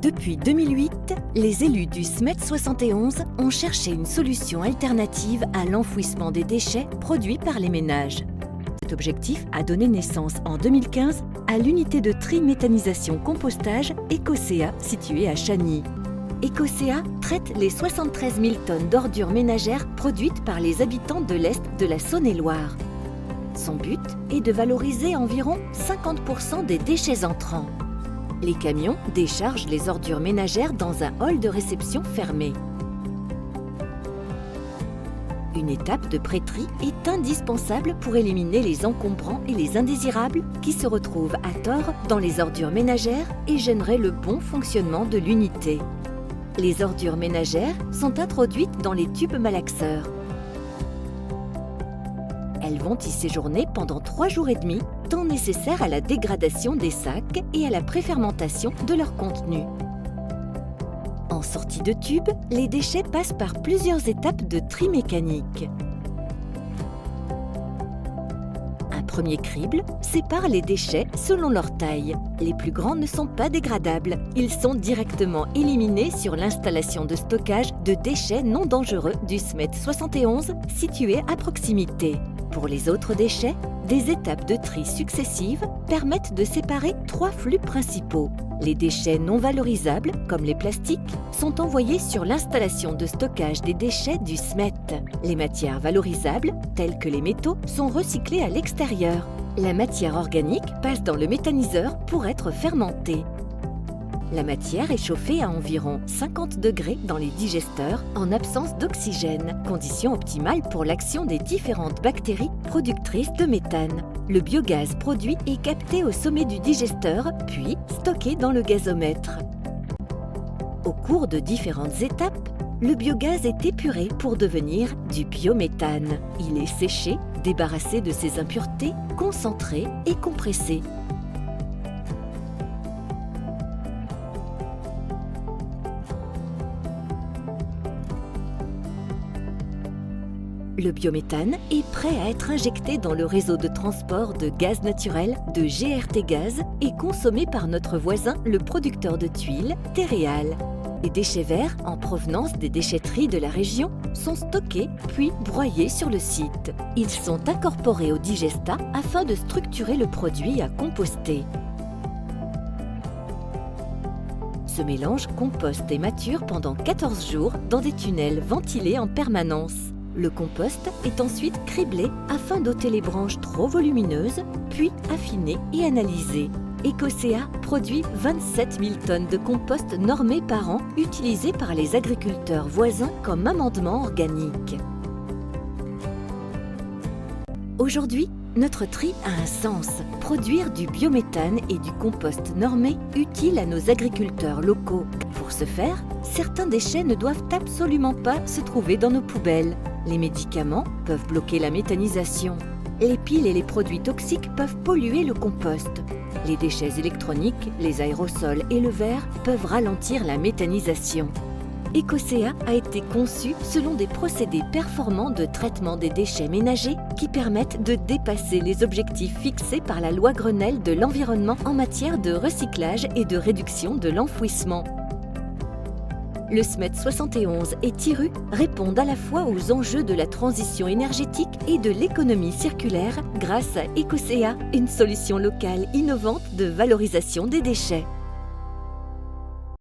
Depuis 2008, les élus du SMET 71 ont cherché une solution alternative à l'enfouissement des déchets produits par les ménages. Cet objectif a donné naissance en 2015 à l'unité de tri-méthanisation-compostage Ecocea située à Chagny. Ecocea traite les 73 000 tonnes d'ordures ménagères produites par les habitants de l'Est de la Saône-et-Loire. Son but est de valoriser environ 50% des déchets entrants. Les camions déchargent les ordures ménagères dans un hall de réception fermé. Une étape de pré-tri est indispensable pour éliminer les encombrants et les indésirables qui se retrouvent à tort dans les ordures ménagères et gêneraient le bon fonctionnement de l'unité. Les ordures ménagères sont introduites dans les tubes malaxeurs. Elles vont y séjourner pendant 3 jours et demi, temps nécessaire à la dégradation des sacs et à la préfermentation de leur contenu. En sortie de tube, les déchets passent par plusieurs étapes de tri mécanique. Un premier crible sépare les déchets selon leur taille. Les plus grands ne sont pas dégradables. Ils sont directement éliminés sur l'installation de stockage de déchets non dangereux du SMET 71 situé à proximité. Pour les autres déchets, des étapes de tri successives permettent de séparer 3 flux principaux. Les déchets non valorisables, comme les plastiques, sont envoyés sur l'installation de stockage des déchets du SMET. Les matières valorisables, telles que les métaux, sont recyclées à l'extérieur. La matière organique passe dans le méthaniseur pour être fermentée. La matière est chauffée à environ 50 degrés dans les digesteurs en absence d'oxygène, condition optimale pour l'action des différentes bactéries productrices de méthane. Le biogaz produit est capté au sommet du digesteur, puis stocké dans le gazomètre. Au cours de différentes étapes, le biogaz est épuré pour devenir du biométhane. Il est séché, débarrassé de ses impuretés, concentré et compressé. Le biométhane est prêt à être injecté dans le réseau de transport de gaz naturel de GRT Gaz et consommé par notre voisin, le producteur de tuiles, Terreal. Les déchets verts, en provenance des déchetteries de la région, sont stockés puis broyés sur le site. Ils sont incorporés au digestat afin de structurer le produit à composter. Ce mélange composte et mature pendant 14 jours dans des tunnels ventilés en permanence. Le compost est ensuite criblé afin d'ôter les branches trop volumineuses, puis affiné et analysé. Ecocea produit 27 000 tonnes de compost normé par an, utilisé par les agriculteurs voisins comme amendement organique. Aujourd'hui, notre tri a un sens. Produire du biométhane et du compost normé utile à nos agriculteurs locaux. Pour ce faire, certains déchets ne doivent absolument pas se trouver dans nos poubelles. Les médicaments peuvent bloquer la méthanisation. Les piles et les produits toxiques peuvent polluer le compost. Les déchets électroniques, les aérosols et le verre peuvent ralentir la méthanisation. Ecocea a été conçu selon des procédés performants de traitement des déchets ménagers qui permettent de dépasser les objectifs fixés par la loi Grenelle de l'environnement en matière de recyclage et de réduction de l'enfouissement. Le SMET 71 et Tiru répondent à la fois aux enjeux de la transition énergétique et de l'économie circulaire grâce à Ecocea, une solution locale innovante de valorisation des déchets.